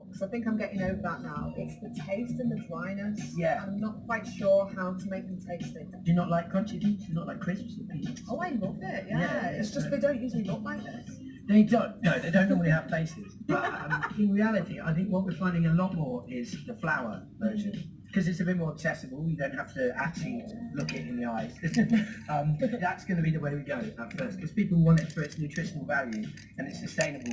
because I think I'm getting over that now. It's the taste and the dryness. Yeah. I'm not quite sure how to make them tasty. Do you not like crunchy things? Do you not like crisps or pieces? Oh, I love it, Yeah, it's just they don't usually look like this. They don't. No, they don't normally have faces. But in reality, I think what we're finding a lot more is the flour version. Because it's a bit more accessible, you don't have to actually look it in the eyes. That's going to be the way we go at first, because people want it for its nutritional value and its sustainable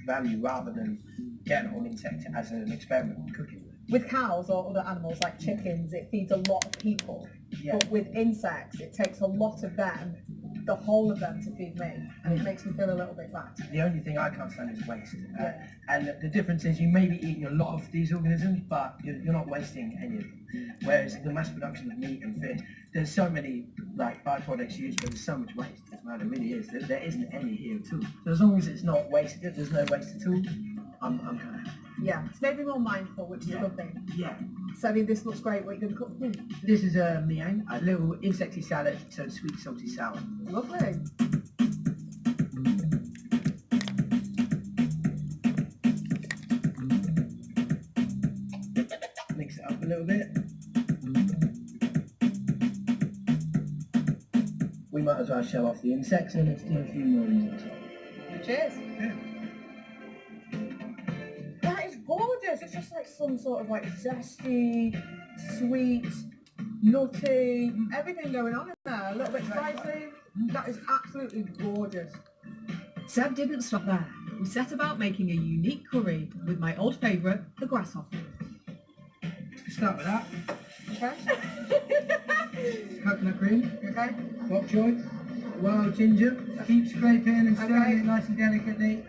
value rather than getting on insect as an experiment with cooking. With cows or other animals like chickens, it feeds a lot of people. Yeah. But with insects, it takes a lot of them, the whole of them, to feed me, and it makes me feel a little bit bad. The only thing I can't stand is waste. And the difference is you may be eating a lot of these organisms, but you're not wasting any of them. Whereas the mass production of meat and fish, there's so many like byproducts used, but there's so much waste. There really is. There isn't any here at all. So as long as it's not wasted, there's no waste at all, I'm kind of happy. Yeah, it's made me more mindful, which is a good thing. Yeah. So I mean, this looks great. What are you going to cook for me? This is a miang, a little insecty salad, so sweet, salty, sour. Lovely. Mix it up a little bit. We might as well show off the insects and let's do a few more insects. Cheers. Yeah. Gorgeous. It's just like some sort of like zesty, sweet, nutty, everything going on in there. A little bit spicy. That is absolutely gorgeous. Seb didn't stop there. We set about making a unique curry with my old favourite, the grasshopper. Start with that. Okay. Coconut cream. Okay. Bok choy. Wild ginger. Keep scraping and stirring it nice and delicately.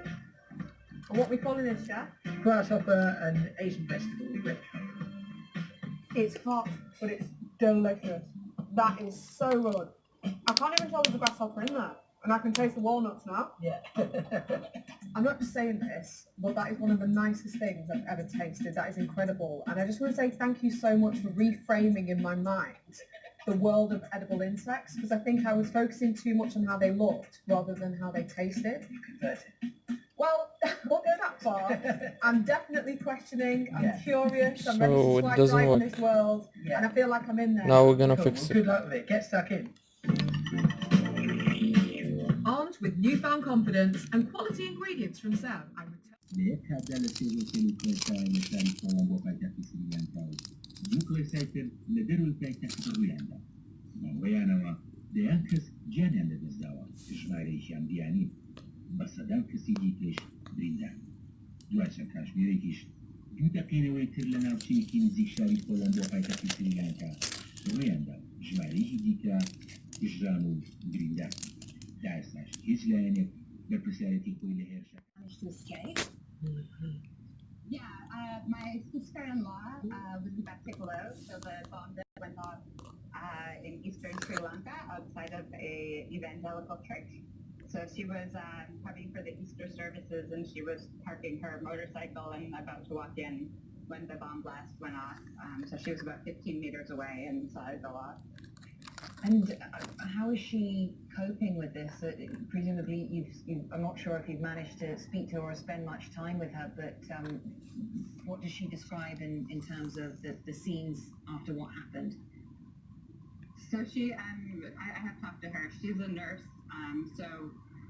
And what are we calling this, chef? Grasshopper and Asian vegetable whip. It's hot, but it's delicious. That is so good. I can't even tell there's a grasshopper in there. And I can taste the walnuts now. Yeah. I'm not just saying this, but that is one of the nicest things I've ever tasted. That is incredible. And I just want to say thank you so much for reframing in my mind the world of edible insects, because I think I was focusing too much on how they looked rather than how they tasted. Well, won't go that far. I'm definitely questioning. I'm curious. I'm ready to swipe right in this world, and I feel like I'm in there. Now we're gonna fix it. Good luck with it. Get stuck in. Armed with newfound confidence and quality ingredients from Seb, I returned. بەسەدام کەسێکی پێش بریندار دوایشە کاتژمێرێکیش دوو دەقینەوەی تر لە ناوچەیەکی نزیک شاری کۆلۆمبۆ پایتەختی سریلانکا ڕوویاندا ژمارەیەکی دیکە هێژران و بریندار تا ئێستاش هیچ لایەنێک بە پرسیارەتی خۆی لە هێرشە. My sister-in-law was in Mexico, so the bomb that went off in eastern Sri Lanka outside of a evangelical church. So she was coming for the Easter services, and she was parking her motorcycle and about to walk in when the bomb blast went off. So she was about 15 meters away and saw it go off. And how is she coping with this? Presumably, I'm not sure if you've managed to speak to her or spend much time with her, but what does she describe in terms of the scenes after what happened? So she, I have talked to her. She's a nurse, so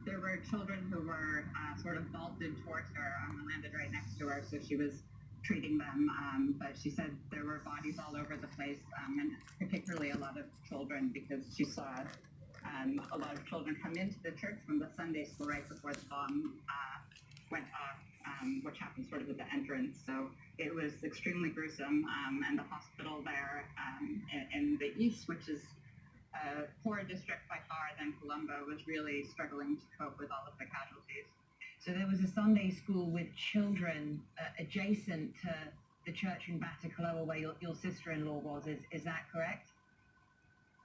there were children who were sort of vaulted towards her and landed right next to her, so she was treating them, but she said there were bodies all over the place, and particularly a lot of children, because she saw a lot of children come into the church from the Sunday school right before the bomb went off, which happened sort of at the entrance. So it was extremely gruesome, and the hospital there in the east, which is a poorer district by far than Colombo, was really struggling to cope with all of the casualties. So there was a Sunday school with children adjacent to the church in Batacloa where your sister-in-law was, is that correct?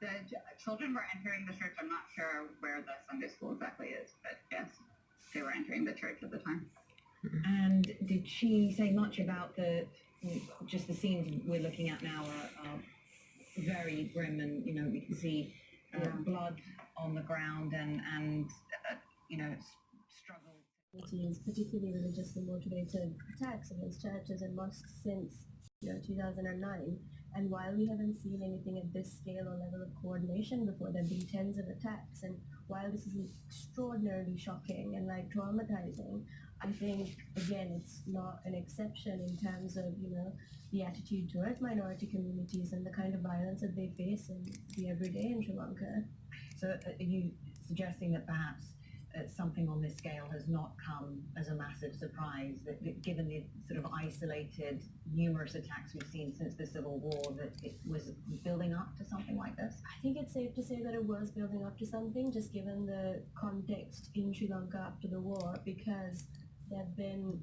The children were entering the church. I'm not sure where the Sunday school exactly is, but yes, they were entering the church at the time. And did she say much about just the scenes we're looking at now are very grim, and we can see blood on the ground and struggle communities, particularly religiously motivated attacks against churches and mosques since 2009. And while we haven't seen anything at this scale or level of coordination before, there have been tens of attacks. And while this is extraordinarily shocking and like traumatizing, I think again it's not an exception in terms of the attitude towards minority communities and the kind of violence that they face in the everyday in Sri Lanka. So are you suggesting that perhaps something on this scale has not come as a massive surprise, that given the sort of isolated, numerous attacks we've seen since the Civil War, that it was building up to something like this? I think it's safe to say that it was building up to something, just given the context in Sri Lanka after the war, because there have been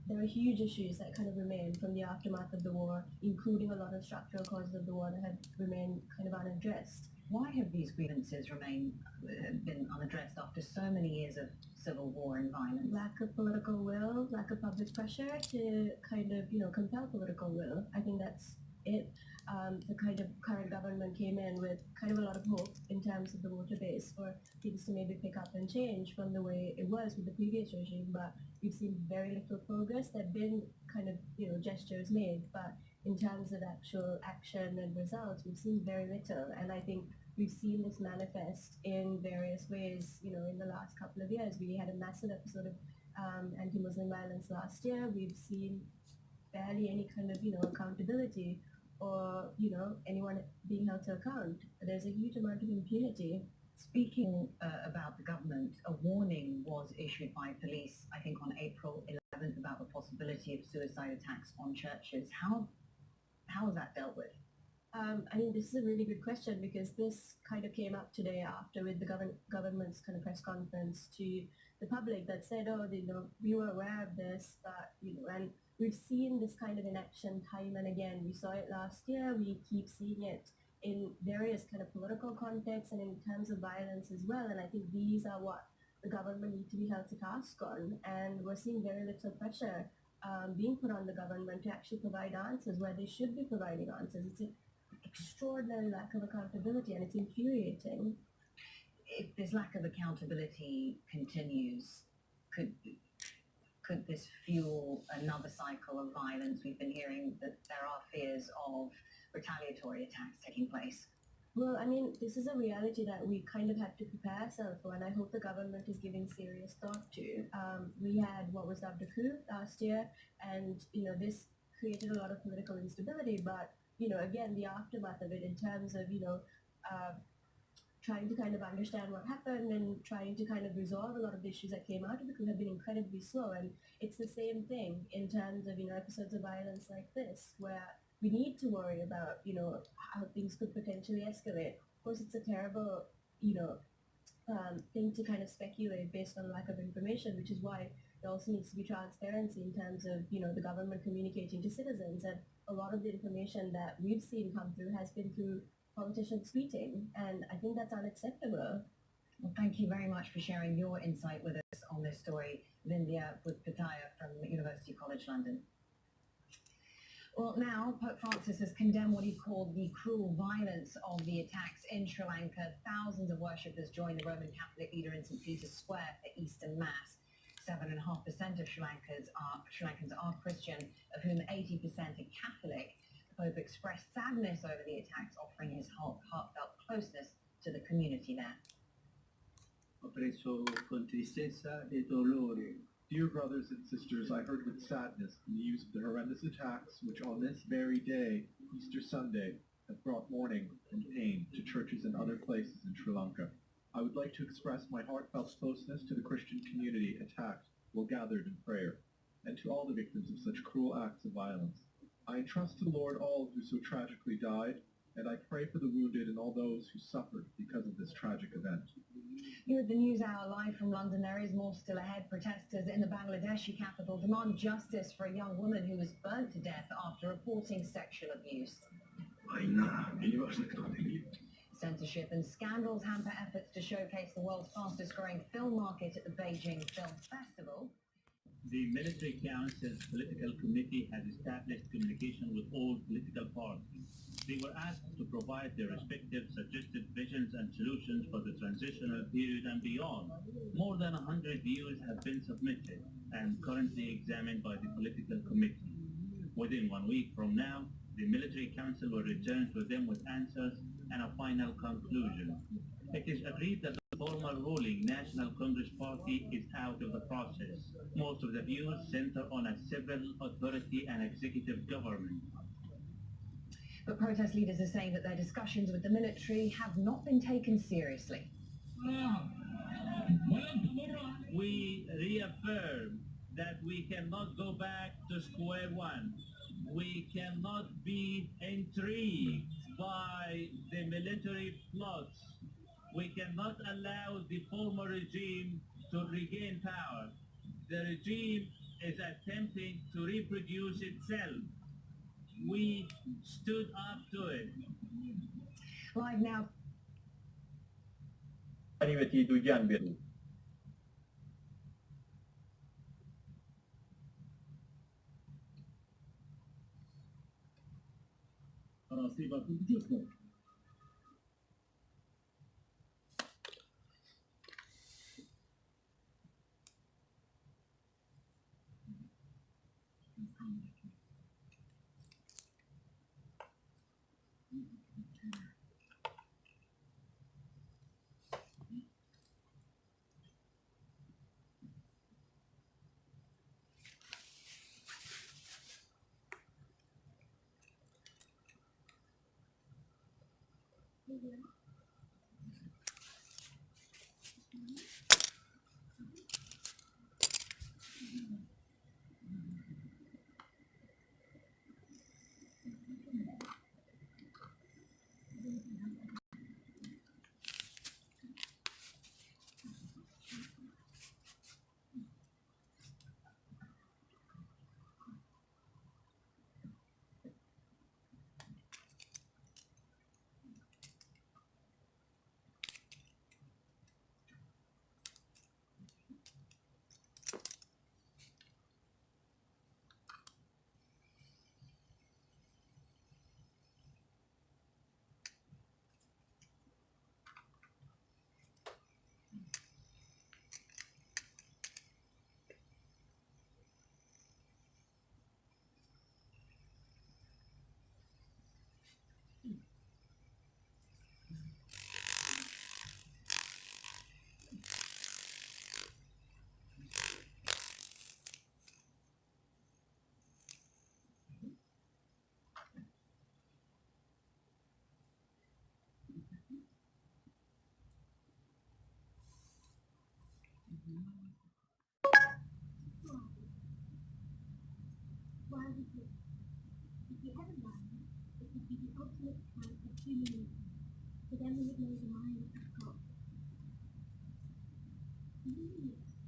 there are huge issues that kind of remain from the aftermath of the war, including a lot of structural causes of the war that have remained kind of unaddressed. Why have these grievances been unaddressed after so many years of civil war and violence? Lack of political will, lack of public pressure to kind of, compel political will. I think that's it. The kind of current government came in with kind of a lot of hope in terms of the voter base for things to maybe pick up and change from the way it was with the previous regime, but we've seen very little progress. There have been kind of, gestures made, but in terms of actual action and results, we've seen very little. And I think we've seen this manifest in various ways, in the last couple of years. We had a massive episode of anti-Muslim violence last year. We've seen barely any kind of, accountability or, anyone being held to account. There's a huge amount of impunity. Speaking about the government, a warning was issued by police, I think on April 11th, about the possibility of suicide attacks on churches. How is that dealt with? This is a really good question, because this kind of came up today after with the government's kind of press conference to the public that said, we were aware of this, but, and we've seen this kind of inaction time and again. We saw it last year. We keep seeing it in various kind of political contexts and in terms of violence as well. And I think these are what the government need to be held to task on. And we're seeing very little pressure being put on the government to actually provide answers where they should be providing answers. It's an extraordinary lack of accountability, and it's infuriating. If this lack of accountability continues, could this fuel another cycle of violence? We've been hearing that there are fears of retaliatory attacks taking place. Well, this is a reality that we kind of had to prepare ourselves for, and I hope the government is giving serious thought to. We had what was dubbed a coup last year, and this created a lot of political instability, but again, the aftermath of it in terms of trying to kind of understand what happened and trying to kind of resolve a lot of the issues that came out of it could have been incredibly slow. And it's the same thing in terms of episodes of violence like this, where we need to worry about how things could potentially escalate. Of course, it's a terrible thing to kind of speculate based on lack of information, which is why there also needs to be transparency in terms of the government communicating to citizens. And a lot of the information that we've seen come through has been through politicians tweeting, and I think that's unacceptable. Well, thank you very much for sharing your insight with us on this story, Vindhya Pataya from University College London. Well, now Pope Francis has condemned what he called the cruel violence of the attacks in Sri Lanka. Thousands of worshippers joined the Roman Catholic leader in St. Peter's Square for Easter Mass. 7.5% of Sri Lankans are Christian, of whom 80% are Catholic. The Pope expressed sadness over the attacks, offering his heartfelt closeness to the community there. Ho preso con tristezza e dolore. Dear brothers and sisters, I heard with sadness the news of the horrendous attacks which on this very day, Easter Sunday, have brought mourning and pain to churches and other places in Sri Lanka. I would like to express my heartfelt closeness to the Christian community attacked while gathered in prayer, and to all the victims of such cruel acts of violence. I entrust to the Lord all who so tragically died, and I pray for the wounded and all those who suffered because of this tragic event. You're at the News Hour live from London. There is more still ahead. Protesters in the Bangladeshi capital demand justice for a young woman who was burnt to death after reporting sexual abuse. Censorship and scandals hamper efforts to showcase the world's fastest growing film market at the Beijing Film Festival. The Military Council's political committee has established communication with all political parties. They were asked to provide their respective suggested visions and solutions for the transitional period and beyond. More than 100 views have been submitted and currently examined by the political committee. Within 1 week from now, the military council will return to them with answers and a final conclusion. It is agreed that the former ruling National Congress Party is out of the process. Most of the views center on a civil authority and executive government. But protest leaders are saying that their discussions with the military have not been taken seriously. We reaffirm that we cannot go back to square one. We cannot be intrigued by the military plots. We cannot allow the former regime to regain power. The regime is attempting to reproduce itself. We stood up to it. Live now. Why would it? If you had a mind, it would be the ultimate kind of human nature. For then we would know the mind of God. Yes.